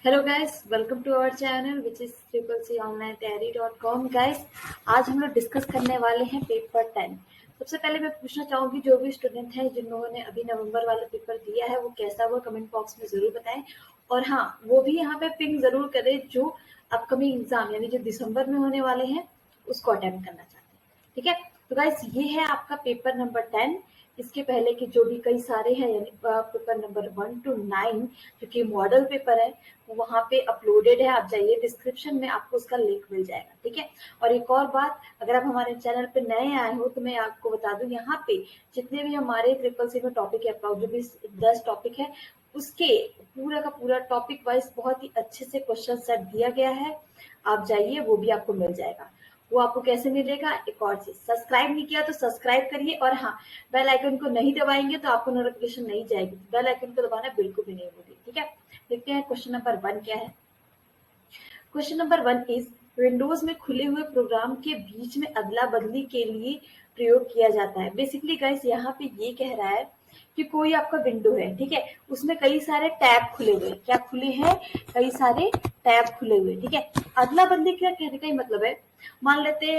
Hello guys, welcome to our channel which is CCC.online-tayari.com। Guys, आज हम लोग discuss करने वाले हैं पेपर 10। सबसे पहले मैं पूछना चाहूंगी जो भी स्टूडेंट हैं जिन्होंने अभी नवंबर वाला पेपर दिया है वो कैसा हुआ कमेंट बॉक्स में जरूर बताएं। और हाँ, वो भी यहाँ पे पिंक जरूर करें जो अपकमिंग एग्जाम यानी जो दिसंबर में होने वाले हैं उसको अटेम्प्ट करना चाहते हैं। ठीक है, तो गाइस ये है आपका पेपर नंबर 10। इसके पहले के जो भी कई सारे हैं यानी पेपर नंबर 1 to 9 जो कि मॉडल पेपर है वो वहाँ पे अपलोडेड है। आप जाइए, डिस्क्रिप्शन में आपको उसका लिंक मिल जाएगा। ठीक है, और एक और बात, अगर आप हमारे चैनल पे नए आए हो तो मैं आपको बता दूं, यहाँ पे जितने भी हमारे ट्रिपल सी में टॉपिक है, जो भी 10 टॉपिक है उसके पूरा का पूरा टॉपिक वाइज बहुत ही अच्छे से क्वेश्चन सेट दिया गया है। आप जाइए, वो भी आपको मिल जाएगा। वो आपको कैसे मिलेगा? एक और चीज, सब्सक्राइब नहीं किया तो सब्सक्राइब करिए, और हाँ, बेल आइकन को नहीं दबाएंगे तो आपको नोटिफिकेशन नहीं जाएगी। बेल आइकन को दबाना बिल्कुल भी नहीं होगी। ठीक है, देखते हैं क्वेश्चन नंबर 1 क्या है। क्वेश्चन नंबर 1 इज विंडोज में खुले हुए प्रोग्राम के बीच में अदला बदली के लिए प्रयोग किया जाता है। बेसिकली गाइस यहाँ पे ये कह रहा है कि कोई आपका विंडो है, ठीक है, उसमें कई सारे टैब खुले हुए हैं। क्या खुले हैं? कई सारे टैब खुले हुए। ठीक है, अदला बदली क्या कहने का ही मतलब है, मान लेते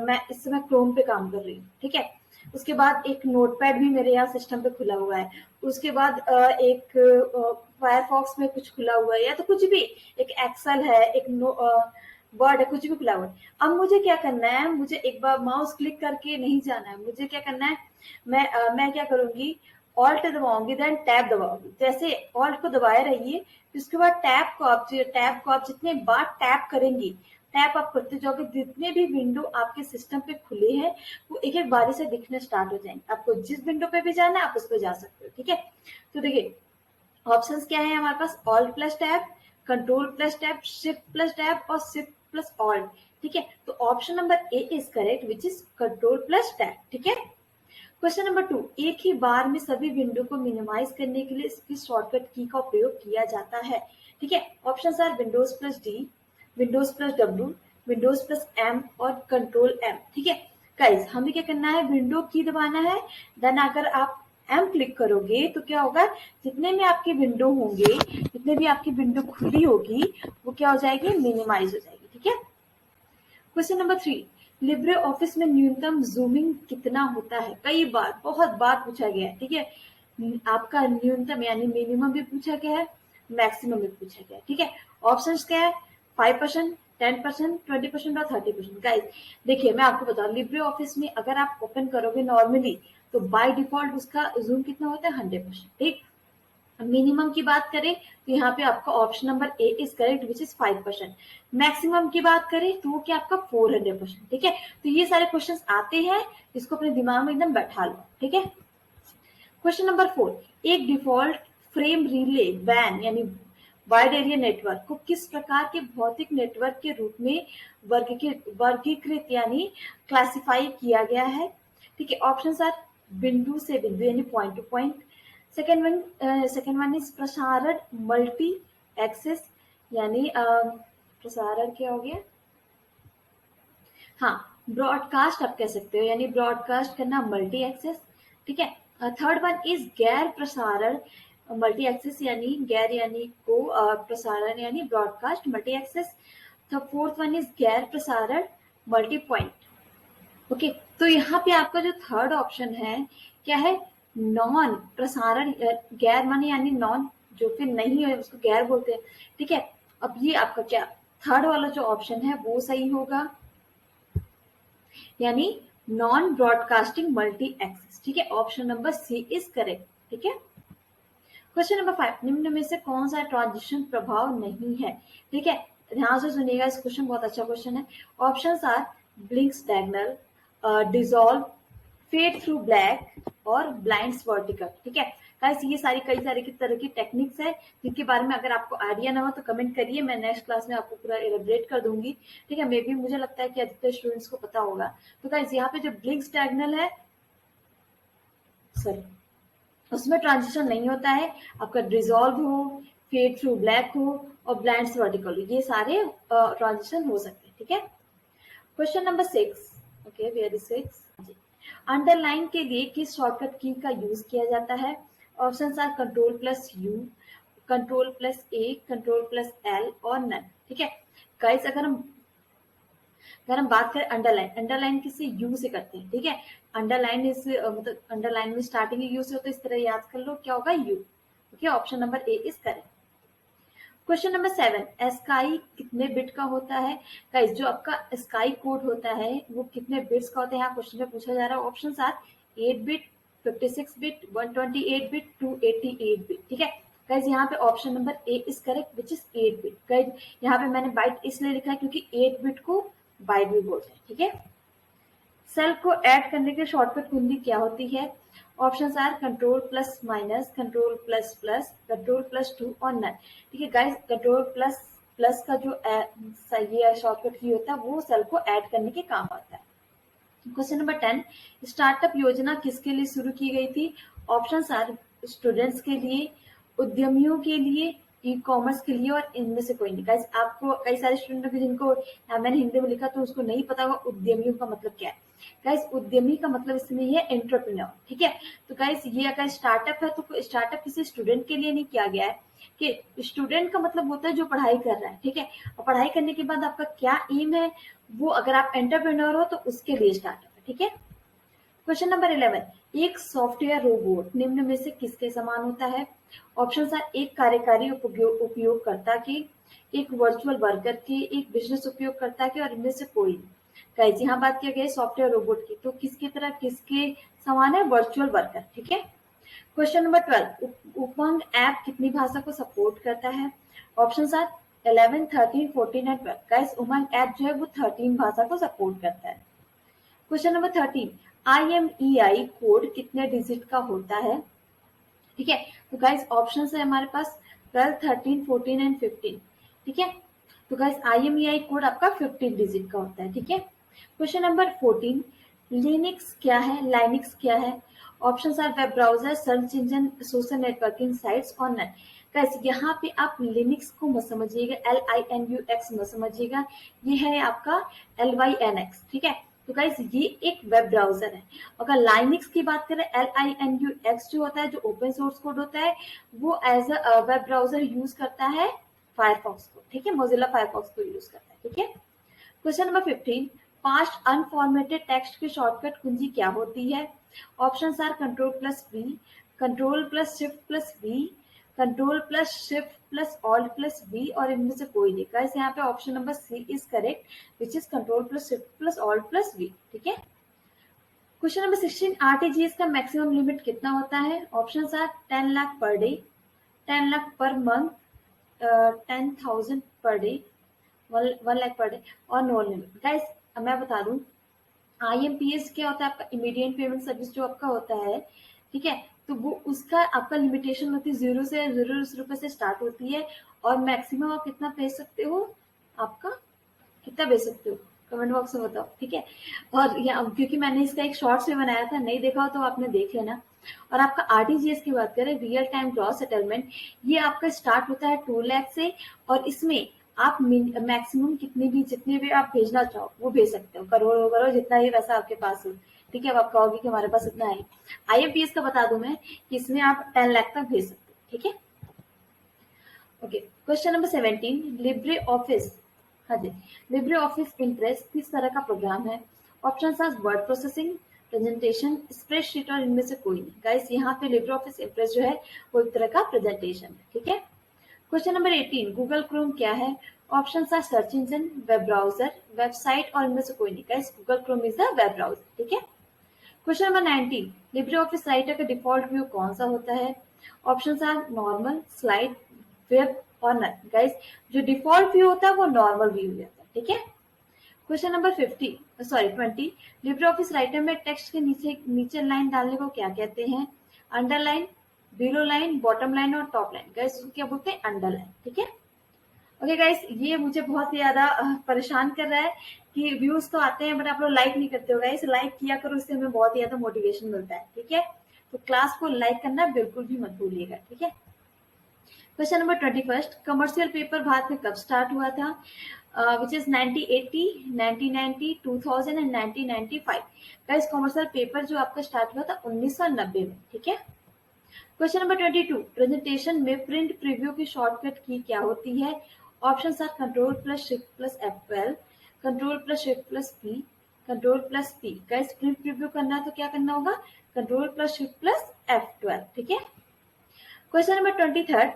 मैं इस समय क्रोम पे काम कर रही हूँ, ठीक है, उसके बाद एक नोटपैड भी मेरे यहाँ सिस्टम पे खुला हुआ है, उसके बाद एक फायरफॉक्स में कुछ खुला हुआ है, या तो कुछ भी, एक एक्सेल है, एक वर्ड है, कुछ भी खुला हुआ है। अब मुझे क्या करना है, मुझे एक बार माउस क्लिक करके नहीं जाना है, मुझे क्या करना है, मैं क्या करूंगी, ऑल्ट दबाऊंगी, देन टैब दबाऊंगी। जैसे ऑल्ट को दबाए रहिए, उसके बाद टैब को आप जितने बार टैप करेंगी, टैप आप करते जाओगे, जितने भी विंडो आपके सिस्टम पे खुले हैं वो एक एक बारी से दिखने स्टार्ट हो जाएंगे। आपको जिस विंडो पे भी जाना है आप उस पर जा सकते हो। ठीक है, तो देखिए ऑप्शंस क्या है हमारे पास, alt plus tab, control plus tab, shift plus tab और शिफ्ट प्लस ऑल्ट। ठीक है, तो option number A is correct which is control plus tab. ठीक है, क्वेश्चन नंबर 2, एक ही बार में सभी विंडो को मिनिमाइज करने के लिए इसकी शॉर्टकट की का उपयोग किया जाता है। ठीक है, option are Windows plus D, Windows plus W, Windows plus M और कंट्रोल एम। ठीक है गाइस, हमें क्या करना है, विंडो की दबाना है, देन अगर आप एम क्लिक करोगे तो क्या होगा, जितने भी आपकी विंडो होंगे, जितने भी आपकी विंडो खुली होगी वो क्या हो जाएगी, मिनिमाइज हो जाएगी। ठीक है, क्वेश्चन नंबर 3, लिब्रे ऑफिस में न्यूनतम जूमिंग कितना होता है? कई बार, बहुत बार पूछा गया है। ठीक है, आपका न्यूनतम यानी मिनिमम भी पूछा गया है, मैक्सिमम भी पूछा गया है। ठीक है, ऑप्शंस क्या है, 5%, 10%, 20% और 30%। गाइस देखिए, मैं आपको बताऊं, लिब्रे ऑफिस में अगर आप ओपन करोगे नॉर्मली तो बाय डिफॉल्ट उसका जूम कितना होता है, 100%। ठीक, मिनिमम की बात करें तो यहाँ पे आपका option number A is correct which is 5%। Maximum की बात करें तो वो क्या आपका 400%। ठीक है, तो ये सारे क्वेश्चंस आते हैं, इसको अपने दिमाग में एकदम बैठा लो। ठीक है, क्वेश्चन नंबर 4, एक डिफॉल्ट फ्रेम रिले वैन यानी वाइड एरिया नेटवर्क को किस प्रकार के भौतिक नेटवर्क के रूप में वर्गीकृत यानी क्लासिफाई किया गया है? ठीक है, ऑप्शन आर बिंदु से बिंदु यानी point two point, second one is प्रसारण मल्टी एक्सेस यानी प्रसारण क्या हो गया, हाँ, ब्रॉडकास्ट आप कह सकते हो, यानी ब्रॉडकास्ट करना मल्टी एक्सेस। ठीक है, थर्ड वन इज गैर प्रसारण मल्टी एक्सेस यानी गैर यानी को प्रसारण यानी broadcast multi access. Fourth one is गैर प्रसारण मल्टी पॉइंट। ओके, तो यहाँ पे आपका जो थर्ड ऑप्शन है क्या है, नॉन प्रसारण, गैर माने यानी नॉन, जो फिर नहीं है उसको गैर बोलते हैं। ठीक है, अब ये आपका क्या थर्ड वाला जो ऑप्शन है वो सही होगा, यानी नॉन ब्रॉडकास्टिंग मल्टी एक्सेस। ठीक है, option number C is correct. ठीक है, क्वेश्चन नंबर 5, निम्न में से कौन सा ट्रांजिशन प्रभाव नहीं है? ठीक है, ध्यान से सुनिएगा, इस क्वेश्चन बहुत अच्छा क्वेश्चन है। Options are blinks diagonal, dissolve, fade through black और ब्लाइंड्स वर्टिकल। ठीक है गाइस, ये सारी कई सारी की तरह की टेक्निक्स है जिनके बारे में अगर आपको आइडिया ना हो तो कमेंट करिए, मैं नेक्स्ट क्लास में आपको पूरा एलेबरेट कर दूंगी। ठीक है, मे भी मुझे लगता है कि अधिकतर स्टूडेंट्स को पता होगा। तो गाइस यहाँ पे जो ब्लिंक्स डायगोनल है, सॉरी, उसमें ट्रांजिशन नहीं होता है। आपका डिसॉल्व हो, फेड थ्रू ब्लैक हो और ब्लाइंड्स वर्टिकल, ये सारे ट्रांजिशन हो सकते हैं। ठीक है, question number 6, okay where is 6, underline के लिए किस शॉर्टकट की का यूज किया जाता है? Options are control plus U, control plus A, control plus L और नन। ठीक है गाइस, अगर हम बात करें अंडरलाइन, अंडरलाइन किसी यू से करते हैं। ठीक है, अंडरलाइन इस मतलब अंडरलाइन में स्टार्टिंग यू से हो, तो इस तरह याद कर लो क्या होगा, you. Okay, option number A is correct. Question number 7, sky कितने बिट का होता है। गाइस, जो आपका स्काई कोड होता है वो कितने बिट्स का होता है, यहाँ क्वेश्चन में पूछा जा रहा है। Option are 8 bit, 56 bit, 128 bit, 288 bit. ठीक है गाइस, यहाँ पे option number A is correct which is 8 bit. Guys, यहाँ पे मैंने बाइट इसलिए लिखा है क्योंकि 8 बिट को बाइट भी बोलते हैं। ठीक है, सेल को ऐड करने के शॉर्टकट कुंजी क्या होती है। Options are control plus minus, control plus plus, control plus 2 और नन। ठीक है गाइस, कंट्रोल प्लस प्लस का जो ये शॉर्टकट की होता है वो सेल को ऐड करने के काम आता है। क्वेश्चन नंबर 10, स्टार्टअप योजना किसके लिए शुरू की गई थी। ऑप्शंस आर स्टूडेंट्स के लिए, उद्यमियों के लिए, ई कॉमर्स के लिए और इनमें से कोई नहीं। गाइस, आपको कई सारे स्टूडेंट जिनको मैंने हिंदी में लिखा तो उसको नहीं पता होगा उद्यमियों का मतलब क्या है। गाइस, उद्यमी का मतलब इसमें है एंटरप्रेन्योर। ठीक है, तो गाइस ये अगर स्टार्टअप है तो स्टार्टअप किसी स्टूडेंट के लिए नहीं किया गया है, कि स्टूडेंट का मतलब होता है जो पढ़ाई कर रहा है। ठीक है, और पढ़ाई करने के बाद आपका क्या एम है, वो अगर आप एंटरप्रेन्योर हो तो उसके लिए स्टार्टअप है। ठीक है, क्वेश्चन नंबर 11, एक सॉफ्टवेयर रोबोट निम्न में से किसके समान होता है। ऑप्शन आर एक कार्यकारी उपयोगकर्ता के, एक वर्चुअल वर्कर के, एक बिजनेस उपयोगकर्ता के और इनमें से कोई नहीं। गाइस, यहाँ बात किया गया सॉफ्टवेयर रोबोट की, तो किसकी तरह किसके समान है, वर्चुअल वर्कर। ठीक है, क्वेश्चन नंबर 12, उमंग ऐप कितनी भाषा को सपोर्ट करता है। Option are 11, 13, 14 and 12। Guys, Umang app जो है वो 13 भाषा को सपोर्ट करता है। क्वेश्चन नंबर 13, IMEI कोड कितने डिजिट का होता है। ठीक है, तो गाइस ऑप्शन है हमारे पास 12, 13, 14 एंड 15। ठीक है, तो गाइस IMEI कोड आपका 15 डिजिट का होता है। ठीक है, क्वेश्चन नंबर 14, लिनक्स क्या है, लाइनिक्स क्या है। Option are web browser, search engine, social networking sites और नन। गाइस, यहाँ पे आप लिनक्स को मत समझिएगा, LINUX मत समझिएगा, ये है आपका LYNX। ठीक है, तो गाइस ये एक वेब ब्राउजर है। अगर लाइनिक्स की बात करें, LINUX जो होता है, जो ओपन सोर्स कोड होता है, वो as a web browser use करता है फायरफॉक्स को। ठीक है, मोजिल्ला फायरफॉक्स को यूज करता है। ठीक है, क्वेश्चन नंबर 15, 5 अनफॉर्मेटेड टेक्स्ट की शॉर्टकट कुंजी क्या होती है। Option are control plus V, control plus shift plus V, control plus shift plus alt plus V और इनमें से कोई नहीं। गाइस, यहाँ पे option number C is correct which is control plus shift plus alt plus V. ठीक है, question number 16, RTGS का मैक्सिमम लिमिट कितना होता है। Option are 10 lakh per day, 10 lakh per month, 10,000 per day, 1 lakh per day और नो लिमिट। गाइस, मैं बता दूं, IMPS क्या होता है, आपका इमीडिएट पेमेंट सर्विस जो आपका होता है। ठीक है, तो वो उसका आपका लिमिटेशन होती है 0 से 0 रुपए से स्टार्ट होती है और मैक्सिमम आप कितना भेज सकते हो, आपका कितना भेज सकते हो कमेंट बॉक्स में बताओ। ठीक है, और क्योंकि मैंने इसका एक शॉर्ट्स में बनाया था, नहीं देखा हो तो आपने देख लेना। और आपका RTGS की बात करें, रियल टाइम ग्रॉस सेटलमेंट, ये आपका स्टार्ट होता है 2 लाख से और इसमें आप मैक्सिमम जितने भी आप भेजना चाहो वो भेज सकते हो, करोड़ जितना ही पैसा आपके पास हो। ठीक है, अब आप कहोगे कि हमारे पास इतना है। IMPS का बता दूं मैं कि इसमें आप 10 लाख तक भेज सकते हो। ठीक है, okay, question number 17, Libre office, हाँ जी, लिब्रे ऑफिस इम्प्रेस किस तरह का प्रोग्राम है। Option are word processing, presentation, spreadsheet और इनमें से कोई नहीं। गाइस, यहाँ पे लिब्रे ऑफिस इम्प्रेस जो है वो एक तरह का प्रेजेंटेशन है। ठीक है, क्वेश्चन नंबर 18, गूगल क्रोम क्या है। Option are search engine, web browser, website और इनमें से कोई नहीं। Guys, Google Chrome is the web browser. ठीक है, question number 19, LibreOffice Writer का डिफॉल्ट व्यू कौन सा होता है। Option are normal, slide, web और नन। गाइस, जो डिफॉल्ट व्यू होता है वो नॉर्मल व्यू होता है। ठीक है, question number 20, LibreOffice Writer में टेक्स्ट के नीचे लाइन डालने को क्या कहते हैं। Underline, below line, bottom line और टॉप लाइन। गाइस, इसको क्या बोलते हैं, अंडरलाइन। ठीक है, ओके गाइस, ये मुझे बहुत ही ज्यादा परेशान कर रहा है कि व्यूज तो आते हैं बट आप लोग लाइक नहीं करते हो। गाइस, लाइक किया करो, इससे हमें बहुत ही ज्यादा मोटिवेशन मिलता है। ठीक है, तो क्लास को लाइक करना बिल्कुल भी मत भूलिएगा। ठीक है, question number 21, commercial paper Bharat में कब स्टार्ट हुआ था। Which is 1980, 1990, 2000 and 1995। Guys, commercial paper जो आपका स्टार्ट हुआ था 1990 में। ठीक है, क्वेश्चन नंबर 22, प्रेजेंटेशन में प्रिंट प्रीव्यू की शॉर्टकट की क्या होती है? Options are control plus shift plus F12, control plus shift plus P, control plus P। Guys print preview करना है तो क्या करना होगा? Control plus shift plus F12। ठीक है। क्वेश्चन नंबर 23,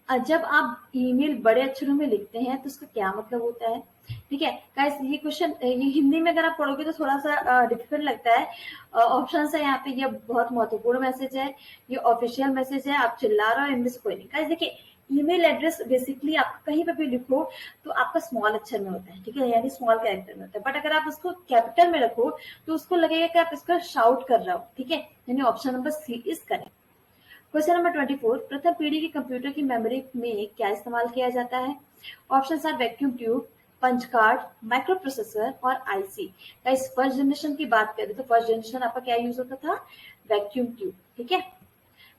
जब आप ईमेल बड़े अक्षरों में लिखते हैं तो उसका क्या मतलब होता है? ठीक है गाइस, ये क्वेश्चन ये हिंदी में अगर आप पढ़ोगे तो थोड़ा सा डिफिकल्ट लगता है। ऑप्शन है यहाँ पे, ये बहुत महत्वपूर्ण मैसेज है, ये ऑफिशियल मैसेज है, आप चिल्ला रहे हो, इनमें से कोई नहीं। गाइस देखिए, ईमेल एड्रेस बेसिकली आप कहीं पर भी लिखो तो आपका स्मॉल अक्षर में होता है, ठीक है, यानी स्मॉल कैरेक्टर में होता है। बट अगर आप उसको कैपिटल में रखो तो उसको लगेगा कि आप इसको शाउट कर रहे हो, ठीक है, यानी option number C is correct. Question number 24, प्रथम पीढ़ी के कंप्यूटर की मेमोरी में क्या इस्तेमाल किया जाता है? Options are vacuum tube, punch card, micro processor और आईसी। गाइस फर्स्ट जनरेशन की बात करें तो फर्स्ट जनरेशन आपका क्या यूज होता था? Vacuum tube. ठीक है।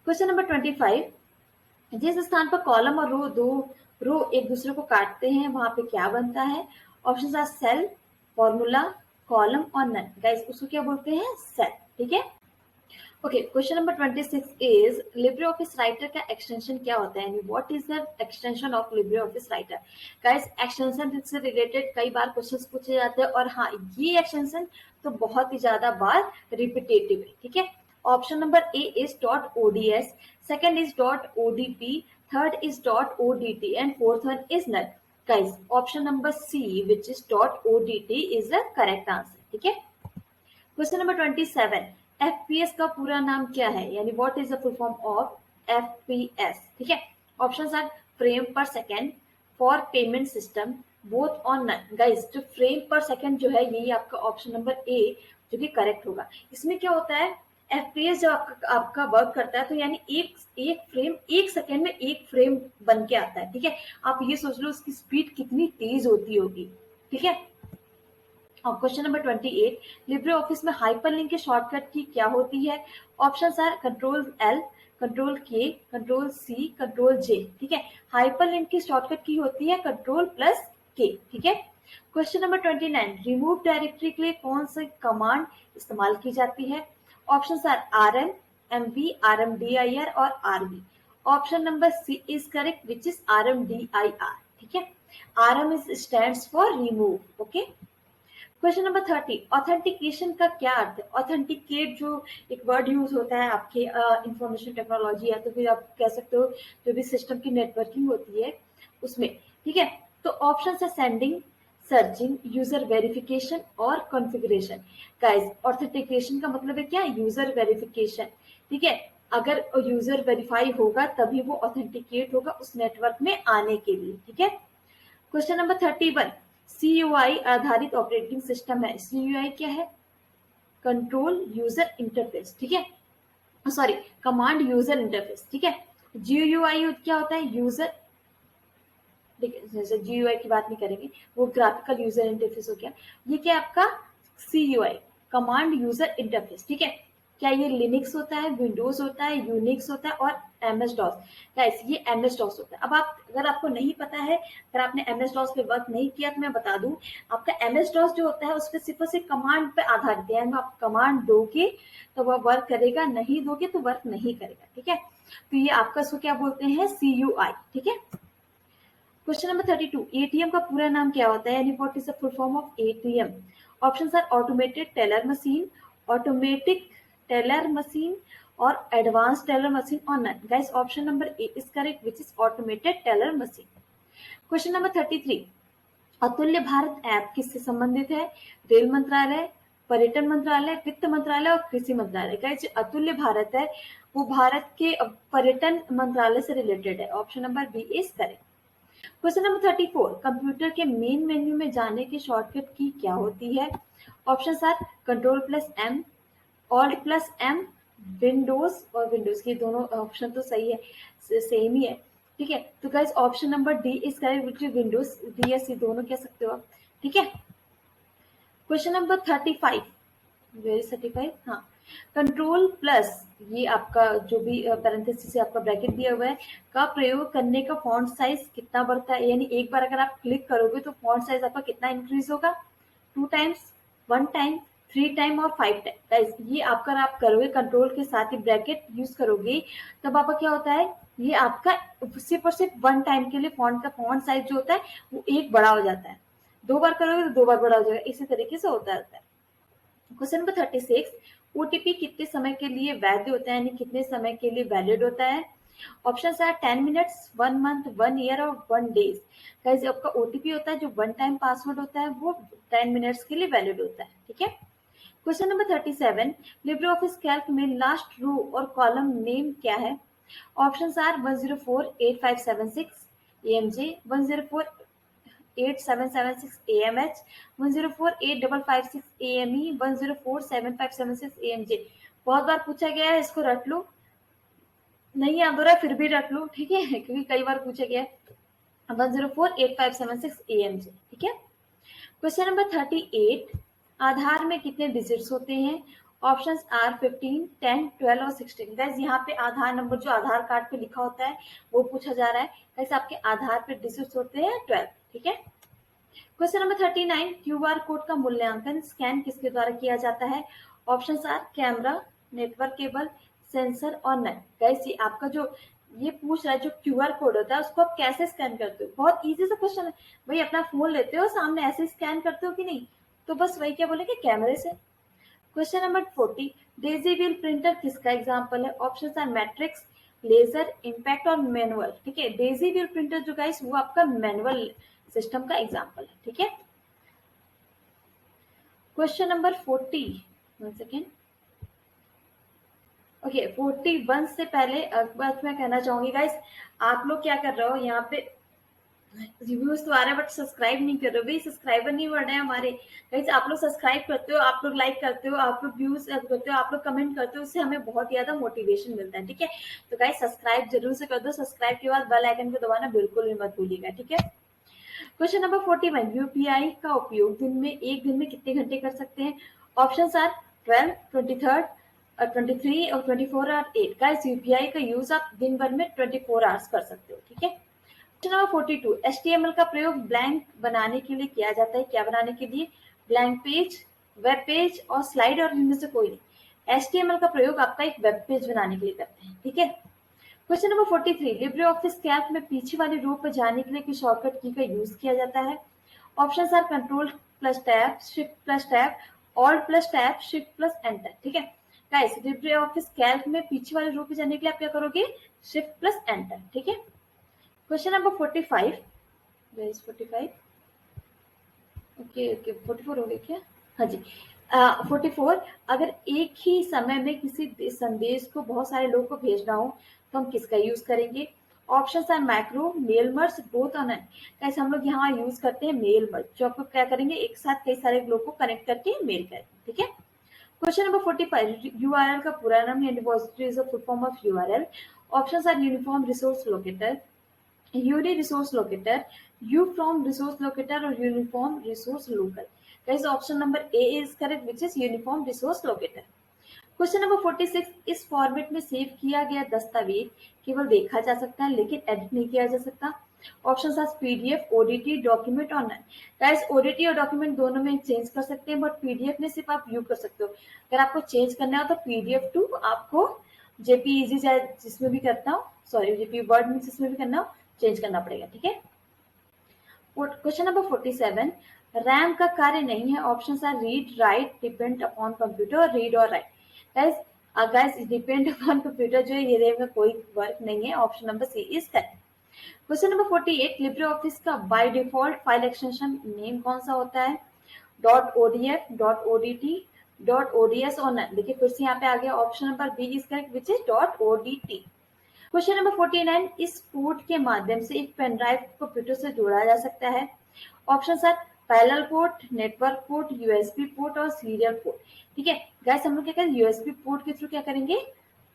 क्वेश्चन नंबर 25, जिस स्थान पर कॉलम और दो रो एक दूसरे को काटते हैं वहां पे क्या बनता है? Options are cell, formula, column और नन। गाइस उसको क्या बोलते हैं? सेल। ठीक है। Okay, question number 26 is LibreOffice Writer का एक्सटेंशन क्या होता है? यानी what is the extension of LibreOffice Writer? Guys extension से रिलेटेड कई बार क्वेश्चंस पूछे जाते हैं और हाँ, ये एक्सटेंशन तो बहुत ही ज्यादा बार रिपीटेटिव है। ठीक है। Option number A is dot ODS, second is dot ODP, third is dot ODT and fourth one is none. Guys option number C which is dot ODT is the correct answer. ठीक है। Question number 27, FPS का पूरा नाम क्या है? यानी what is the full form of FPS? ठीक है। ऑप्शंस आर फ्रेम पर second, for payment system, both और नन। गाइस जो फ्रेम पर सेकेंड जो है यही आपका ऑप्शन नंबर ए जो कि करेक्ट होगा। इसमें क्या होता है? एफपीएस जब आपका वर्क करता है तो यानी एक फ्रेम एक सेकेंड में एक फ्रेम बन के आता है। ठीक है। आप ये सोच लो उसकी स्पीड कितनी तेज होती होगी। ठीक है। और क्वेश्चन नंबर 28, लिब्रे ऑफिस में हाइपरलिंक के शॉर्टकट की क्या होती है? Options are control L, control K, control C, control J. ठीक है। हाइपरलिंक की शॉर्टकट की होती है कंट्रोल प्लस के। ठीक है। क्वेश्चन नंबर 29, रिमूव डायरेक्टरी के लिए कौन सी कमांड इस्तेमाल की जाती है? Options are rm, mv, rmdir और rb. Option number C is correct which is rmdir. ठीक है। Rm is stands for remove. Okay. Question number 30, authentication का क्या अर्थ है? ऑथेंटिकेट जो एक वर्ड यूज होता है आपके इंफॉर्मेशन टेक्नोलॉजी या तो फिर आप कह सकते हो जो भी सिस्टम की नेटवर्किंग होती है उसमें। ठीक है। तो ऑप्शन है सेंडिंग, सर्चिंग, यूजर वेरिफिकेशन और कॉन्फ़िगरेशन। गाइस ऑथेंटिकेशन का मतलब है क्या? User verification. ठीक है। अगर यूजर वेरीफाई होगा तभी वो ऑथेंटिकेट होगा उस नेटवर्क में आने के लिए। ठीक है। क्वेश्चन नंबर 31, CUI आधारित ऑपरेटिंग सिस्टम है। CUI क्या है? Control user interface. ठीक है। Sorry, command user interface. ठीक है। GUI क्या होता है? यूजर, जैसे GUI की बात नहीं करेंगे, वो ग्राफिकल यूजर इंटरफेस हो गया। ये क्या आपका? CUI, command user interface. ठीक है। क्या ये लिनक्स होता है, विंडोज होता है, यूनिक्स होता है और MS DOS? गाइस ये MS DOS होता है। अब आप अगर आपको नहीं पता है, अगर आपने MS DOS पे वर्क नहीं किया तो मैं बता दूं, आपका MS DOS जो होता है उस पर सिर्फ और सिर्फ कमांड पे आधारित है। आप कमांड दोगे तो वह वर्क करेगा, नहीं दोगे तो वर्क नहीं करेगा। ठीक है। तो ये आपका इसको क्या बोलते हैं? CUI। ठीक है। क्वेश्चन नंबर 32, एटीएम का पूरा नाम क्या होता है? यानी what is the full form of ATM? Options are automated teller machine, automatic teller machine और एडवांस टेलर मशीन और none. Guys option number A is correct which is automated teller machine. Question number 33, Atulya Bharat app किससे संबंधित है? Rail मंत्रालय, पर्यटन मंत्रालय, वित्त मंत्रालय और कृषि मंत्रालय। गाइस अतुल्य भारत है वो भारत के पर्यटन मंत्रालय से रिलेटेड है। Option number B is correct. Question number 34, computer के मेन मेन्यू में जाने की शॉर्टकट की क्या होती है? Options are control plus M, alt plus M, Windows और विंडोज के दोनों ऑप्शन तो सही है, सेम ही है। ठीक है। तो guys option number D is correct which is Windows, D या सी दोनों कह सकते हो आप। ठीक है। क्वेश्चन नंबर 35, वेरी 35, हाँ, कंट्रोल प्लस ये आपका जो भी पैरेंथेसिस से आपका ब्रैकेट दिया हुआ है का प्रयोग करने का फॉन्ट साइज कितना बढ़ता है? यानी एक बार अगर आप क्लिक करोगे तो फॉन्ट साइज आपका कितना इंक्रीज होगा? 2 टाइम्स, 1 टाइम, 3 टाइम और 5 टाइम। गाइस ये आपका आप करोगे कंट्रोल के साथ ही ब्रैकेट यूज करोगे तब आपका क्या होता है, ये आपका सिर्फ और सिर्फ 1 टाइम के लिए फॉन्ट का फॉन्ट साइज जो होता है वो 1 बड़ा हो जाता है, 2 बार करोगे तो 2 बार बड़ा हो जाएगा, इसी तरीके से होता रहता है। क्वेश्चन नंबर 36, ओटीपी कितने समय के लिए वैध होता है, यानी कितने समय के लिए वैलिड होता है। ऑप्शन है 10 मिनट्स, 1 मंथ, 1 ईयर और 1 डेज। गाइस आपका ओटीपी होता है जो 1 टाइम पासवर्ड होता है वो 10 मिनट्स के लिए वैलिड होता है, ठीक है। Question number 37, LibreOffice Calc में लास्ट रो और कॉलम नेम क्या है। Option are 1048576 AMJ, 1048776 AMH, 1048556 AME, 1047576 AMJ। बहुत बार पूछा गया है, इसको रट लो, नहीं याद हो रहा है फिर भी रट लो, ठीक है, क्योंकि कई बार पूछा गया है। 1048576 AMJ, ठीक है। क्वेश्चन नंबर 38, आधार में कितने डिजिट्स होते हैं। ऑप्शंस आर 15, 10, 12 और 16। गाइस यहाँ पे आधार नंबर जो आधार कार्ड पे लिखा होता है वो पूछा जा रहा है। गाइस आपके आधार पे डिजिट्स होते हैं 12, ठीक है। क्वेश्चन नंबर 39, क्यूआर कोड का मूल्यांकन स्कैन किसके द्वारा किया जाता है। Options are camera, network cable, sensor और नट। गाइस ये आपका जो ये पूछ रहा है जो क्यूआर कोड होता है उसको आप कैसे स्कैन करते हो, बहुत इजी सा क्वेश्चन है। भाई अपना फोन लेते हो सामने ऐसे स्कैन करते हो कि नहीं, तो बस वही क्या बोलेंगे कैमरे से। Question number 40, daisy wheel printer किसका एग्जाम्पल है। Option are matrix, laser, impact और मैनुअल, ठीक है। डेजी व्हील प्रिंटर जो गाइस वो आपका मैनुअल सिस्टम का एग्जाम्पल है, ठीक है। क्वेश्चन नंबर 40, 1 सेकेंड, ओके 41 से पहले एक बात मैं कहना चाहूंगी गाइस, आप लोग क्या कर रहे हो यहाँ पे रिव्यूज तो आ रहे हैं बट सब्सक्राइब नहीं कर रहे हो, भाई सब्सक्राइबर नहीं बढ़ रहे हैं हमारे। गाइस आप लोग सब्सक्राइब करते हो, आप लोग लाइक करते हो, आप लोग व्यूज करते हो, आप लोग कमेंट करते हो, उससे हमें बहुत ज्यादा मोटिवेशन मिलता है, ठीक है। तो गाइस सब्सक्राइब जरूर से कर दो, सब्सक्राइब के बाद बेल आइकन को दबाना बिल्कुल भी मत भूलिएगा, ठीक है। क्वेश्चन नंबर 41, यूपीआई का उपयोग एक दिन में कितने घंटे कर सकते हैं। ऑप्शन आर 12, 23 और 23 और 24 और 8। गाइस यूपीआई का यूज आप दिन भर में 24 आवर्स कर सकते हो, ठीक है। क्वेश्चन नंबर 42, HTML का प्रयोग ब्लैंक बनाने के लिए किया जाता है, क्या बनाने के लिए। ब्लैंक पेज, वेब पेज और स्लाइड और इनमें से कोई नहीं। HTML का प्रयोग आपका एक वेब पेज बनाने के लिए करते हैं, ठीक है। Question number 43, Libre office Calc में पीछे वाली रो पर जाने के लिए किस शॉर्टकट की का यूज किया जाता है। Option are control plus tab, shift plus tab, alt plus tab, shift plus enter, ठीक है। गाइस लिब्रे ऑफिस कैल्क में पीछे वाली रो पे जाने के लिए आप क्या करोगे, शिफ्ट प्लस एंटर, ठीक है। क्वेश्चन नंबर 45, 45, ओके ओके 44 हो गया क्या, हाँ जी। 44, अगर एक ही समय में किसी संदेश को बहुत सारे लोगों को भेजना हो तो हम किसका यूज करेंगे। ऑप्शन है मैक्रो, मेल मर्ज, बोथ और नन। कैसे हम लोग यहाँ यूज करते हैं मेल मर्ज, जो आपको क्या करेंगे एक साथ कई सारे लोग को कनेक्ट करके मेल करेंगे, ठीक है। क्वेश्चन नंबर 45, यूआरएल का पूरा नाम या repository is a full form of URL. Option are uniform resource locator, uni resource locator, U from resource locator और uniform resource local. Guys option number A is correct which is uniform resource locator. Question number 46, इस format में save किया गया दस्तावेज केवल देखा जा सकता है लेकिन एडिट नहीं किया जा सकता। Option are PDF, ODT, document और नन। गाइस ओडीटी और डॉक्यूमेंट दोनों में चेंज कर सकते हैं बट पीडीएफ में सिर्फ आप व्यू कर सकते हो। अगर आपको चेंज करना हो तो पीडीएफ टू आपको जेपीईजी जिसमें भी करना हो, सॉरी जेपी वर्ड में जिसमें भी करना हो चेंज करना पड़ेगा, ठीक है। क्वेश्चन नंबर 47, रैम का कार्य नहीं है। Option are read, write, depend upon computer, read और write. Guys depend upon computer जो है ये रैम में कोई वर्क नहीं है। Option number C is correct. Question number 48, LibreOffice का by default file extension name कौन सा होता है। Dot ODF, dot ODT, dot ODS और नन। देखिए फिर से यहाँ पे आ गया option number B is correct which is dot ODT. Question number 49, इस पोर्ट के माध्यम से एक पेन ड्राइव कंप्यूटर से जोड़ा जा सकता है। Option are parallel port, network port, USB port और सीरियल पोर्ट, ठीक है। गाइस हम लोग क्या करें यूएसबी पोर्ट के थ्रू क्या करेंगे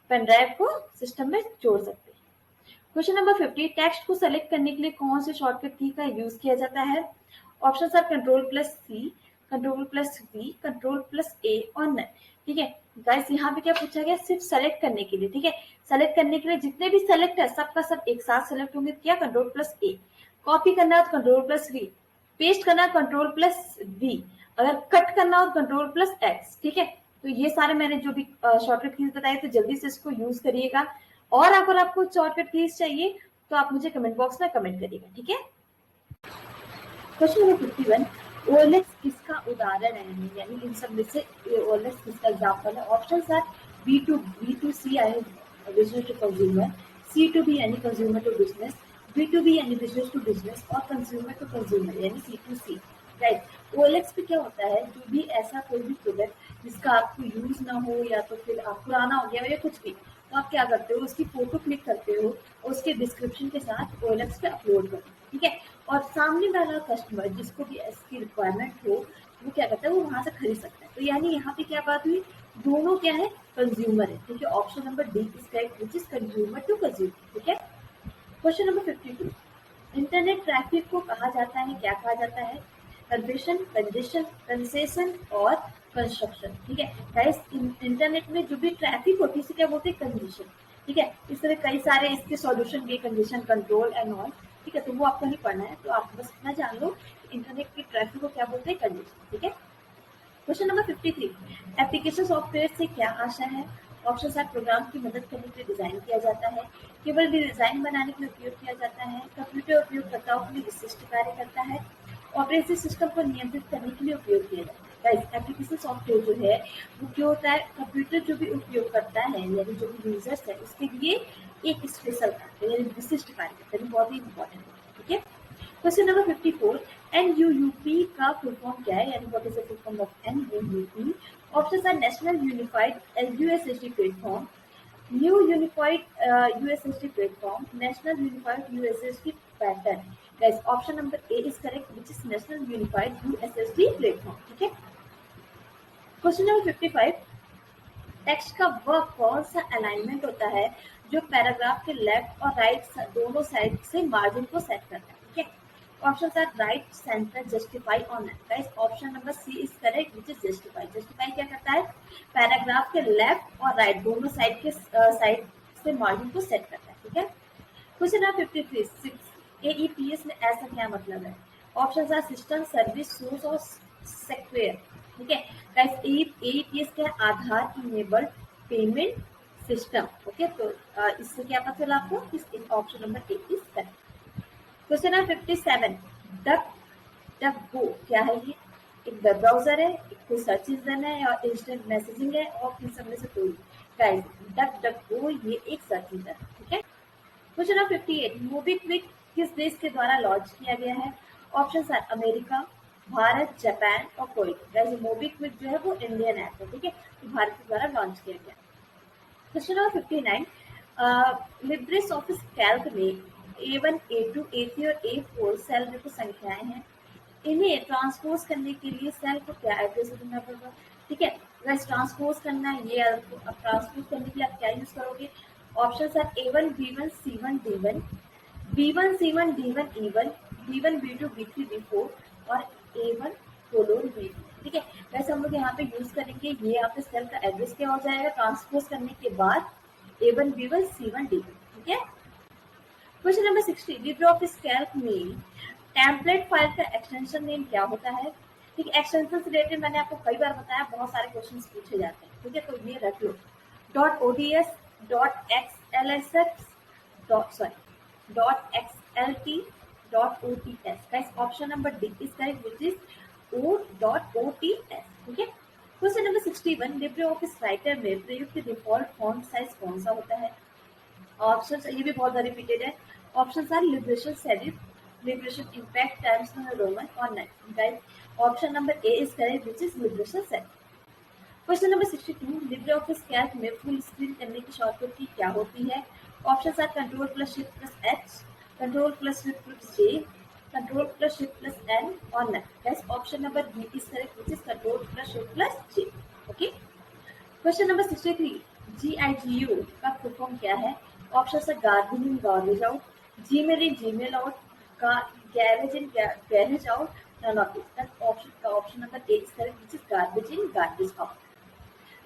पेन ड्राइव को सिस्टम में जोड़ सकते हैं। क्वेश्चन नंबर 50, टेक्स्ट को सेलेक्ट करने के लिए कौन से शॉर्टकट की का यूज किया जाता है। Option are control plus C, control plus V, control plus A और नन, ठीक है। गाइस यहाँ पे क्या पूछा गया सिर्फ सेलेक्ट करने के लिए, ठीक है। सेलेक्ट करने के लिए जितने भी सेलेक्ट है सबका सब एक साथ सेलेक्ट होंगे, क्या कंट्रोल प्लस ए। कॉपी करना है तो कंट्रोल प्लस वी, पेस्ट करना कंट्रोल प्लस वी अगर कट करना हो कंट्रोल प्लस एक्स, ठीक है। तो ये सारे मैंने जो भी शॉर्टकट कीज बताए, तो जल्दी से इसको यूज करिएगा। और अगर आपको शॉर्टकट कीज चाहिए तो आप मुझे कमेंट बॉक्स में कमेंट करिएगा, ठीक है। क्वेश्चन नंबर 51, ओएलएक्स किसका उदाहरण है, यानी इन सब में से ओएलएक्स किसका एग्जांपल है। ऑप्शंस आर B2C यानी बिजनेस टू कंज्यूमर, C2B यानी कंज्यूमर टू बिजनेस, B2B यानी बिजनेस टू बिजनेस, और कंज्यूमर टू कंज्यूमर यानी C2C। राइट, ओएलएक्स पे क्या होता है, जो भी ऐसा कोई भी प्रोडक्ट जिसका आपको यूज ना हो, या तो फिर आप पुराना हो गया या कुछ भी, तो आप क्या करते हो, उसकी फोटो क्लिक करते हो और उसके डिस्क्रिप्शन के साथ ओएलएक्स पे अपलोड करते हो, ठीक है। और सामने वाला कस्टमर जिसको भी इसकी रिक्वायरमेंट हो, वो क्या करता है, वो वहां से खरीद सकता है। तो यानी यहाँ पे क्या बात हुई, दोनों क्या है, कंज्यूमर है, ठीक है। Option number D is correct, which is consumer to consumer, ठीक है। क्वेश्चन नंबर 52, इंटरनेट ट्रैफिक को कहा जाता है, क्या कहा जाता है, कंजेशन, कंजेशन, कंसेशन और कंस्ट्रक्शन, ठीक है। गाइस, इंटरनेट में जो भी ट्रैफिक होती है इसे क्या बोलते हैं, कंजेशन, ठीक है। इस तरह कई सारे इसके सॉल्यूशन भी, कंजेशन कंट्रोल एंड ऑल, ठीक है। तो वो आपको नहीं पढ़ना है, तो आप बस इतना जान लो इंटरनेट की ट्रैफिक को क्या बोलते हैं, कंजेशन, ठीक है। क्वेश्चन नंबर 53, एप्लीकेशन सॉफ्टवेयर से क्या आशा है। ऑप्शन आर, प्रोग्राम की मदद करने के लिए डिजाइन किया जाता है, केवल डिजाइन बनाने के लिए उपयोग किया जाता है, कंप्यूटर उपयोगकर्ताओं के लिए विशिष्ट कार्य करता है, ऑपरेटिंग सिस्टम को नियंत्रित करने के लिए उपयोग किया जाता है। गाइस, एप्लीकेशन सॉफ्टवेयर जो है वो क्या होता है, कंप्यूटर जो भी उपयोग करता है, यानी जो भी यूजर्स है, उसके लिए एक स्पेशल कार्य, यानी विशिष्ट कार्य करता है, बहुत ही इंपॉर्टेंट है, ठीक है। क्वेश्चन नंबर 54, एनयूयूपी का फुल फॉर्म क्या है, यानी what is the full form of NUUP. Options are, national unified USSD platform, new unified USSD platform, national unified USSD pattern. Guys, option number A is correct, which is national unified USSD platform, ठीक है। Question number 55, text का वह कौन सा alignment होता है जो paragraph के लेफ्ट और राइट दोनों साइड से मार्जिन को सेट करता है, ठीक है। Options are, right, centre, justify और net. Guys, option number C is correct, which is justify. Justify क्या करता है, पैराग्राफ के लेफ्ट और राइट दोनों साइड के साइड से मार्जिन को सेट करता है, ठीक है। क्वेश्चन नंबर 53, एईपीएस में ऐसा क्या मतलब है। Options are, system, service, source और सेक्वेयर, ठीक है। गाइस, एईपीएस क्या है, Aadhaar enabled payment system, okay. तो इससे क्या पता चला आपको, इस option number A is correct. Question number 57, duck duck go क्या है, ये एक वेब ब्राउजर है, एक कोई सर्च इंजन है और इंस्टेंट मैसेजिंग है, और इन सब में से कोई। गाइस, डक डक गो ये एक सर्च इंजन है, ठीक है। क्वेश्चन नंबर 58, मोबीक्विक किस देश के द्वारा लॉन्च किया गया है। Option are, America, Bharat, Japan और कोरिया। गाइस, मोबीक्विक जो है वो इंडियन ऐप है, ठीक है, तो भारत के द्वारा लॉन्च किया गया। क्वेश्चन नंबर 59, लिब्रिस ऑफिस कैल्क में A1, A2, A3 और A4 सेल में कुछ संख्याएं हैं, इन्हें ट्रांसपोज करने के लिए सेल को क्या एड्रेस देना पड़ेगा, ठीक है। गाइस, ट्रांसपोज करना है, ये अब ट्रांसपोज करने के लिए आप क्या यूज करोगे। Option are, A1, B1, C1, D1, B1, C1, D1, E1, B1, B2, B3, B4 और A1 कोलोन B2, ठीक है। वैसे हम लोग यहाँ पे यूज करेंगे, ये यहाँ पे सेल का एड्रेस क्या हो जाएगा, ट्रांसपोज करने के बाद A1, B1, C1, D1, ठीक है। Question number 60, Libre office Calc में टेम्पलेट फाइल का एक्सटेंशन नेम क्या होता है, ठीक है। एक्सटेंशन से रिलेटेड मैंने आपको कई बार बताया, बहुत सारे क्वेश्चन पूछे जाते हैं, ठीक है, तो ये रख लो, .ods, .xlsx, .xlt, .ots। Guys, option number D is correct, which is o.ots, ठीक है। Question number 61, Libre office Writer में प्रयुक्त डिफॉल्ट फॉन्ट साइज कौन सा होता है। ऑप्शन, ये भी बहुत रिपीटेड है। Option are, Liberation Serif, Liberation Impact, Times New Roman और nine. Guys, option number A is correct, which is Liberation Serif. Question number 62, LibreOffice Calc में फुल स्क्रीन करने की शॉर्टकट की क्या होती है। Option are, control plus shift plus H, control plus shift plus J, control plus shift plus N और net. Guys, option number B is correct, which is control plus shift plus J, okay. Question number 63, GIGO का full form क्या है। Option है, garbage in garbage out, Gmail in Gmail out, garage in garage out, none of this. Option number A is correct, which is garbage in garbage out.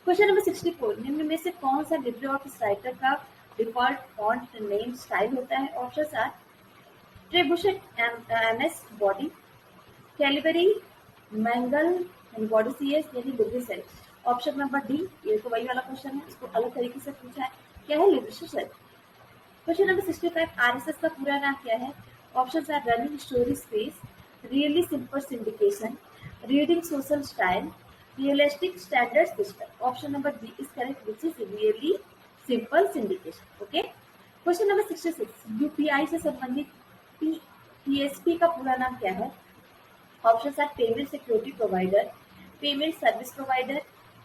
Question number 64, निम्न में से कौन सा LibreOffice Writer का default font name style होता है। Option are, Trebuchet MS body, Calibri, Mangal यानी body CS यानी Libre cell. Option number D, ये तो वही वाला क्वेश्चन है, इसको अलग तरीके से पूछा है, क्या है Libre cell. Question number 65, RSS का पूरा नाम क्या है। Options are running story space, really simple syndication, reading social style, realistic standard system. Option number B is correct which is really simple syndication. Okay, question number 66, UPI से संबंधित PSP का पूरा नाम क्या है। Options are payment security provider, payment service provider,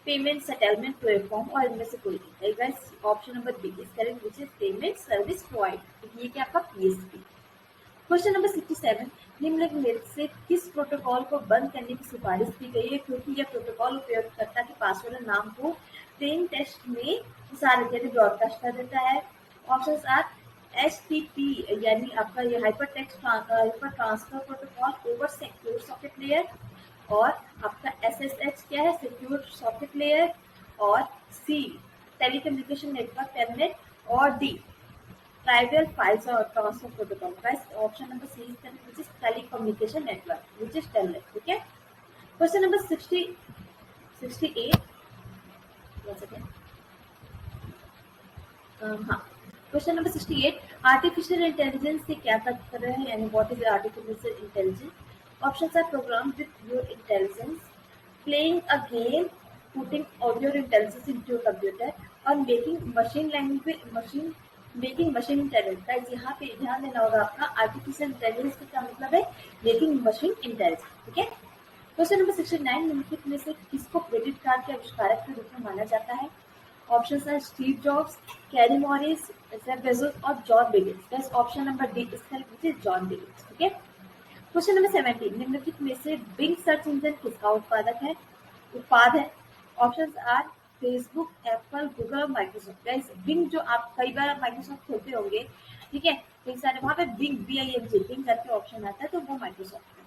payment settlement platform और इनमें से कोई नहीं। Guys option number B is correct which is payment service provider. ये क्या आपका पीएसपी। क्वेश्चन नंबर 67, निम्नलिखित में से किस प्रोटोकॉल को बंद करने की सिफारिश की गई है क्योंकि यह प्रोटोकॉल उपयोगकर्ता के पासवर्ड और नाम को प्लेन टेक्स्ट में प्रसारित ब्रॉडकास्ट कर देता है। ऑप्शंस आर HTTP यानी आपका ये hyper transfer protocol over secure socket layer, और आपका SSH क्या है, सिक्योर सॉकेट लेयर, और C टेलीकम्युनिकेशन नेटवर्क टेलनेट, और D ट्राइबल फाइल्स और transfer protocol. Guys option number C is correct which is telecommunication network which is telnet. ठीक है, question number 68, हाँ, क्वेश्चन नंबर 68, आर्टिफिशियल इंटेलिजेंस से क्या तात्पर्य है, यानी what is artificial intelligence. Options are program with your intelligence, playing a game, putting all your intelligence into your computer, और making machine intelligence. Guys यहाँ पे ध्यान देना होगा आपका, आर्टिफिशियल इंटेलिजेंस का क्या मतलब है, मेकिंग मशीन इंटेलिजेंस। ठीक है, क्वेश्चन नंबर 69, निम्नलिखित में से किसको क्रेडिट कार्ड के आविष्कारक के रूप में माना जाता है। Options are Steve Jobs, Kerry Morris, Jeff Bezos और John Billions. Option number D is correct which is John Billions. ठीक है, क्वेश्चन नंबर 70, निम्नलिखित में से बिंग सर्च इंजन किसका उत्पाद है। Options are Facebook, Apple, Google और माइक्रोसॉफ्ट। गाइस बिंग जो आप कई बार आप माइक्रोसॉफ्ट खोलते होंगे, ठीक है, कई सारे वहां पे बिंग बिंग करके ऑप्शन आता है, तो वो माइक्रोसॉफ्ट है।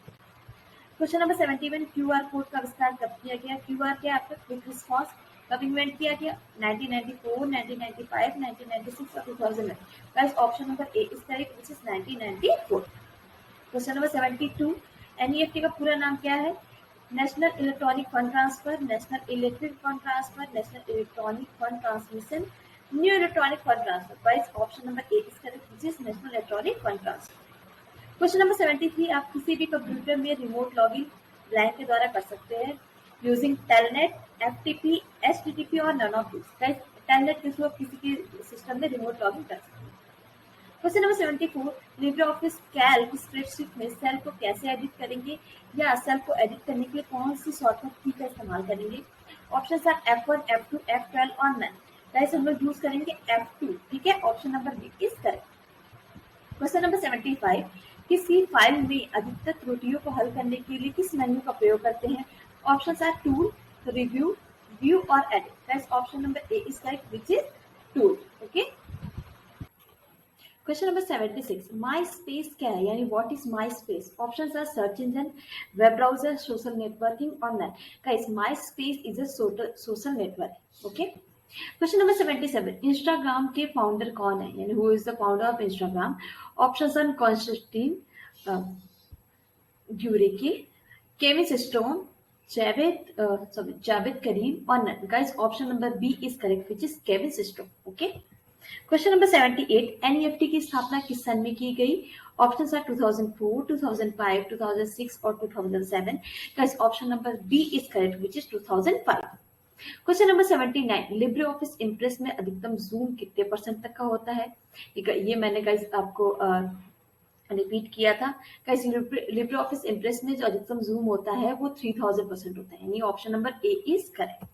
क्वेश्चन नंबर 71, क्यूआर कोड का आविष्कार कब किया गया। क्यूआर क्या आपका क्विक रिस्पॉन्स, कब इन्वेंट किया गया, 1994, 1995, 1996 और 2000। Guys option number A is correct which is 1994। Question number 72, NEFT का पूरा नाम क्या है। National electronic fund transfer, national electric fund transfer, national electronic fund transmission, new electronic fund transfer. Guys option number A is correct which is national electronic fund transfer. Question number 73, आप किसी भी computer में remote login blank के द्वारा कर सकते हैं using telnet, FTP, HTTP और none of this. Guys telnet के थ्रू आप किसी के सिस्टम में रिमोट लॉगिन कर सकते हैं। Question number 74, Libre office Calc spreadsheet में सेल को कैसे एडिट करेंगे, या सेल को एडिट करने के लिए कौन सी शॉर्टकट की का इस्तेमाल करेंगे। Option are F1, F2, F12 और नन। गाइस हम लोग यूज करेंगे F2। ठीक है, option number B is correct. Question number 75, किसी फाइल में अधिकतर त्रुटियों को हल करने के लिए किस मेन्यू का प्रयोग करते हैं। Options are tool, review, view और edit. Guys option number A is correct which is tool. Okay, question number 76, MySpace क्या है, यानी what is MySpace. Options are search engine, web browser, social networking और none. Guys MySpace is a social network. Okay, question number 77, Instagram के founder कौन है, यानी who is the founder of Instagram. Options are Konstantin ड्यूरेकी, Kevin Stone, Javed Karim और none. Guys option number B is correct which is Kevin Stone. Okay, question number 78, NEFT की स्थापना किस सन में की गई। ऑप्शंस आर 2004, 2005, 2006 और 2007। Guys option number B is correct which is 2005। Question number 79, LibreOffice Impress में अधिकतम जूम कितने % तक का होता है। ये मैंने गाइस आपको रिपीट किया था। गाइस लिब्रे ऑफिस इम्प्रेस में जो अधिकतम जूम होता है वो 3000% होता है, यानी option number A is correct.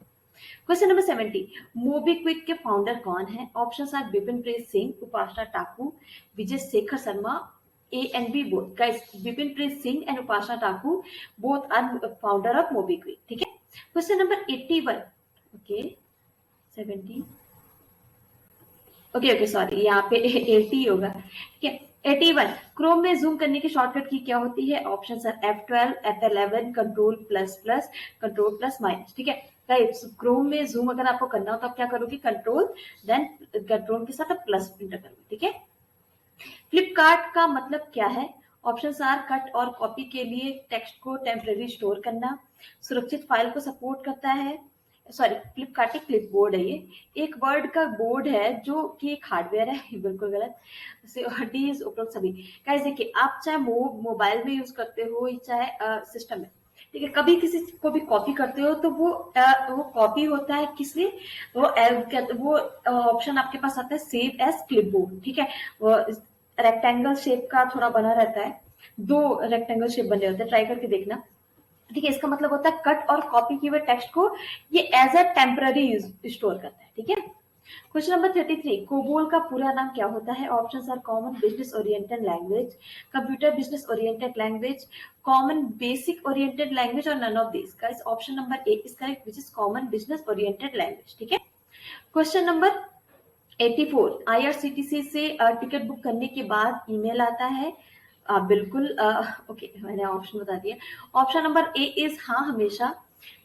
Question number 70, MobiKwik के फाउंडर कौन है। Options are Bipin Preet Singh, Upasana Taku, Vijay Shekhar Sharma, A and B both. Guys Bipin Preet Singh and Upasana Taku both are founder of MobiKwik. ठीक है, question number 81, okay 70, okay sorry यहाँ पे 80 होगा। ठीक है, 81, क्रोम में जूम करने की शॉर्टकट की क्या होती है। Option are F12, F11, control plus plus, control plus minus. ठीक है, क्रोम में जूम अगर आपको करना हो तो आप क्या करोगे, कंट्रोल देन कंट्रोल के साथ आप प्लस इंटर करोगे। ठीक है, फ्लिपकार्ट का मतलब क्या है। ऑप्शंस आर कट और कॉपी के लिए टेक्स्ट को टेम्परेरी स्टोर करना, सुरक्षित फाइल को सपोर्ट करता है, सॉरी फ्लिपकार्ट एक क्लिपबोर्ड है, ये एक वर्ड का बोर्ड है जो कि एक हार्डवेयर है, बिल्कुल गलत। डी इज उपरोक्त सभी। गाइस देखिए, आप चाहे मोबाइल में यूज करते हो चाहे सिस्टम में, ठीक है, कभी किसी को भी कॉपी करते हो तो वो कॉपी होता है किस लिए, वो ऑप्शन आपके पास आता है सेव एज क्लिपबोर्ड, ठीक है। वो रेक्टेंगल शेप का थोड़ा बना रहता है, 2 रेक्टेंगल शेप बने होते हैं, ट्राई करके देखना, ठीक है। इसका मतलब होता है कट और कॉपी किए हुए टेक्स्ट को ये एज अ टेम्पररी स्टोर करता है, ठीक है। क्वेश्चन नंबर 33, कोबोल का पूरा नाम क्या होता है? Options are common business oriented language, computer business oriented language, common basic oriented language और none of this. Guys option number A is correct, which is common business oriented language, ठीक है। Question number 84, IRCTC से ticket book करने के बाद email आता है, बिल्कुल ओके, मैंने ऑप्शन बता दिया। ऑप्शन नंबर ए इज हाँ हमेशा,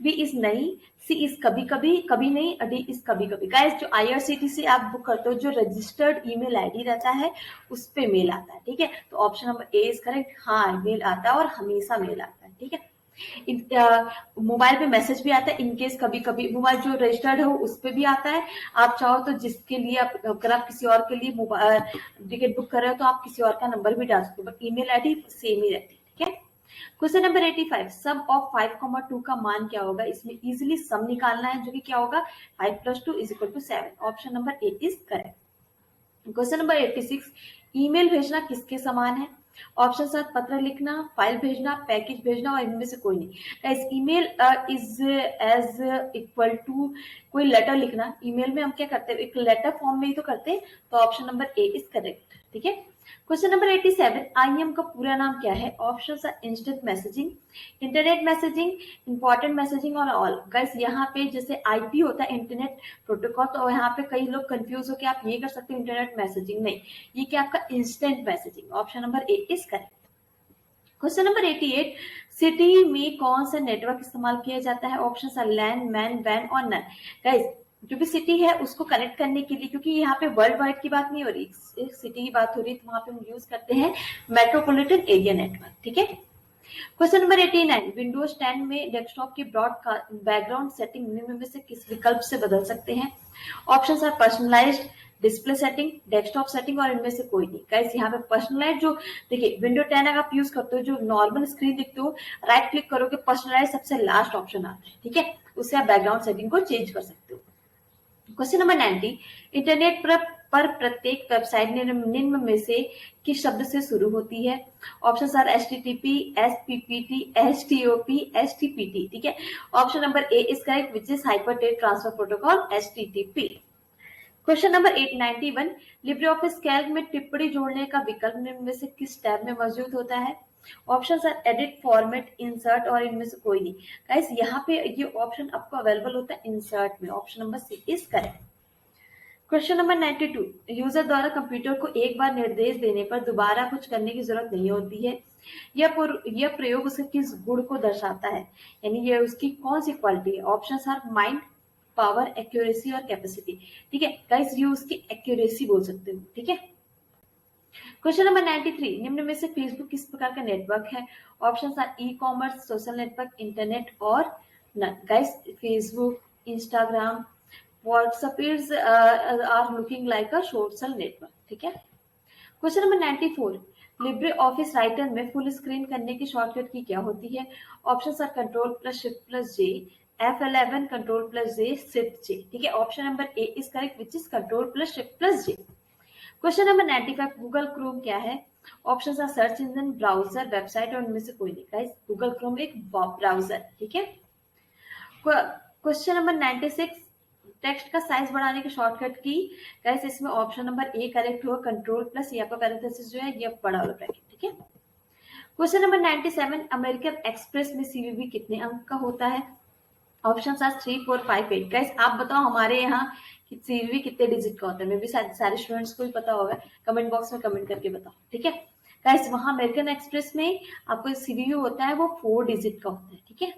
बी इज नहीं, सी इज कभी कभी, कभी नहीं, डी इज कभी कभी। गाइस जो आईआरसीटीसी आप बुक करते हो, जो रजिस्टर्ड ईमेल आईडी रहता है उस पे मेल आता है, ठीक है। तो option number A is correct, हाँ मेल आता है और हमेशा मेल आता है, ठीक है। मोबाइल पे मैसेज भी आता है इनकेस, कभी कभी मोबाइल जो रजिस्टर्ड हो उस पे भी आता है। आप चाहो तो जिसके लिए अगर आप किसी और के लिए टिकट बुक कर रहे हो तो आप किसी और का नंबर भी डाल सकते हो, बट ईमेल आईडी सेम ही रहती है, ठीक है। क्वेश्चन नंबर 85, सम ऑफ 5, 2 का मान क्या होगा? इसमें इजिली सम निकालना है, जो कि क्या होगा, 5 + 2 = 7। Option number A is correct. Question number 86, email भेजना किसके समान है? ऑप्शन साथ पत्र लिखना, फाइल भेजना, पैकेज भेजना और इनमें से कोई नहीं। इस email is as equal to कोई लेटर लिखना। ईमेल में हम क्या करते हैं, एक लेटर फॉर्म में ही तो करते हैं, तो option number A is correct, ठीक है। क्वेश्चन नंबर 87, आईएम का पूरा नाम क्या है? Options are instant messaging, internet messaging, important messaging और ऑल। गाइस यहाँ पे जैसे आईपी होता है इंटरनेट प्रोटोकॉल, तो यहाँ पे कई लोग कंफ्यूज हो कि आप ये कर सकते हो इंटरनेट मैसेजिंग, नहीं, ये क्या आपका instant messaging. Option number A is correct. Question number 88, city में कौन सा नेटवर्क इस्तेमाल किया जाता है? ऑप्शन आर लैंड, मैन, वैन और नन। गाइस जो भी सिटी है उसको कनेक्ट करने के लिए, क्योंकि यहाँ पे वर्ल्ड वाइड की बात नहीं हो रही, एक सिटी की बात हो रही है, तो वहां पे हम यूज करते हैं मेट्रोपॉलिटन एरिया नेटवर्क, ठीक है। क्वेश्चन नंबर 89, विंडोज 10 में डेस्कटॉप की ब्रॉड बैकग्राउंड सेटिंग निम्न में से किस विकल्प से बदल सकते हैं? Options are personalised, display setting, desktop setting और इनमें से कोई नहीं। गाइस यहाँ पे पर्सनलाइज, जो देखिए विंडो 10 अगर आप यूज करते हो, जो नॉर्मल स्क्रीन दिखते हो, राइट क्लिक करोगे, पर्सनलाइज सबसे लास्ट ऑप्शन आता है, ठीक है, उससे आप बैकग्राउंड सेटिंग को चेंज कर सकते हो। क्वेश्चन नंबर 90, इंटरनेट पर प्रत्येक वेबसाइट निम्न में से किस शब्द से शुरू होती है? Options are HTTP, SPPT, HTOP, HTTPT, ठीक है। Option number A is correct, which is hypertext transfer protocol, HTTP। Question number 891, LibreOffice Calc में टिप्पणी जोड़ने का विकल्प निम्न में से किस टैब में मौजूद होता है? Options are edit, format, insert और इनमें से कोई नहीं। गाइस यहाँ पे ये ऑप्शन आपको अवेलेबल होता है इंसर्ट में। Option number C is correct. Question number 92, user द्वारा कंप्यूटर को एक बार निर्देश देने पर दोबारा कुछ करने की जरूरत नहीं होती है। यह प्रयोग उसके किस गुण को दर्शाता है, यानी ये उसकी कौन सी क्वालिटी है? Options are mind, power, accuracy और कैपेसिटी, ठीक है। गाइस ये उसकी एक्यूरेसी बोल सकते हो, ठीक है। क्वेश्चन नंबर 93, निम्न में से फेसबुक किस प्रकार का नेटवर्क है? Options are e commerce, social network, internet और none. Guys Facebook, Instagram, WhatsApp is are looking like a social network, ठीक है। Question number 94, LibreOffice Writer में फुल स्क्रीन करने की शॉर्टकट की क्या होती है? Options are Ctrl+Shift+J, F11, Ctrl+J, Shift+J, ठीक है। Option number A is correct, which is Ctrl+Shift+J। Question number 95, Google Chrome क्या है? Options are search engine, browser, website और इनमें से कोई नहीं। गाइस गूगल क्रोम एक ब्राउजर, ठीक है। क्वेश्चन नंबर 96, टेक्स्ट का साइज बढ़ाने की शॉर्टकट की। गाइस इसमें ऑप्शन नंबर ए करेक्ट होगा, Ctrl+ या पैरेंथेसिस जो है ये बड़ा वाला ब्रैकेट, ठीक है। क्वेश्चन नंबर 97, अमेरिकन एक्सप्रेस में सीवीवी कितने अंक का होता है? Option are 3, 4, 5, 8। गाइस आप बताओ हमारे यहाँ सीवीवी कितने डिजिट का होता है? मे बी सारे स्टूडेंट्स को ही पता होगा, कमेंट बॉक्स में कमेंट करके बताओ, ठीक है। गाइस वहां अमेरिकन एक्सप्रेस में आपको सीवीवी होता है वो 4 डिजिट का होता है, ठीक है।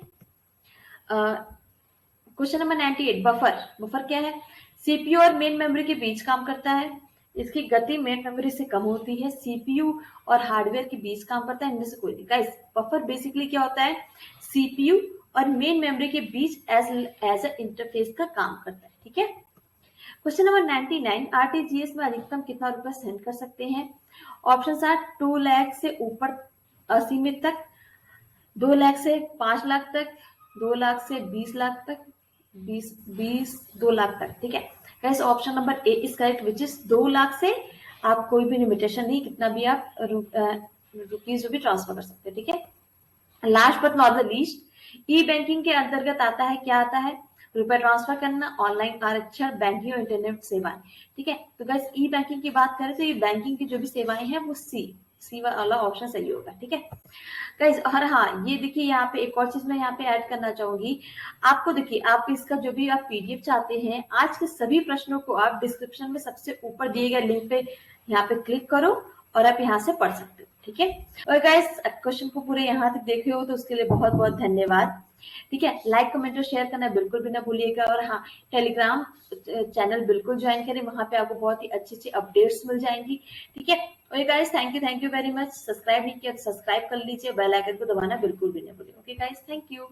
क्वेश्चन नंबर 98, बफर क्या है? सीपीयू और मेन मेमोरी के बीच काम करता है, इसकी गति मेन मेमोरी से कम होती है, सीपीयू और हार्डवेयर के बीच काम करता है, इनमें से कोई नहीं। गाइस बफर बेसिकली क्या होता है, सीपीयू और मेन मेमोरी के बीच एज अ इंटरफेस का काम करता है। ठीक है। क्वेश्चन नंबर 99, आरटीजीएस में अधिकतम कितना रुपए सेंड कर सकते हैं? ऑप्शन आर 2 लाख से ऊपर असीमित तक, 2 लाख से 5 लाख तक, 2 लाख से 20 लाख तक, 2 लाख तक। ठीक है। Guys option number A is correct, which is 2 lakh से आप कोई भी लिमिटेशन नहीं, कितना भी आप रुपीज भी ट्रांसफर कर सकते हैं। ठीक है। Last but not the least, E banking के अंतर्गत आता है, क्या आता है? रुपए ट्रांसफर करना, ऑनलाइन आरक्षण, बैंकिंग और इंटरनेट सेवाएं। ठीक है। तो गाइस ई बैंकिंग की बात करें तो ये बैंकिंग की जो भी सेवाएं हैं वो सी वाला ऑप्शन सही होगा। ठीक है गाइस। और हाँ, ये देखिए यहाँ पे एक और चीज मैं यहाँ पे ऐड करना चाहूंगी आपको। देखिए आप इसका जो भी आप पीडीएफ चाहते हैं, आज के सभी प्रश्नों को आप डिस्क्रिप्शन में सबसे ऊपर दिए गए लिंक पे यहाँ पे क्लिक करो और आप यहाँ से पढ़ सकते हो। ठीक है। और गाइस क्वेश्चन को पूरे यहाँ तक देखे हो तो उसके लिए बहुत बहुत धन्यवाद। ठीक है। लाइक कमेंट और शेयर करना बिल्कुल भी ना भूलिएगा। और हाँ, टेलीग्राम चैनल बिल्कुल ज्वाइन करें, वहां पे आपको बहुत ही अच्छी अच्छी अपडेट्स मिल जाएंगी। ठीक है। और guys thank you very much. Subscribe नहीं किया तो सब्सक्राइब कर लीजिए, बेल आइकन को दबाना बिल्कुल भी ना भूलिए। Okay guys, thank you.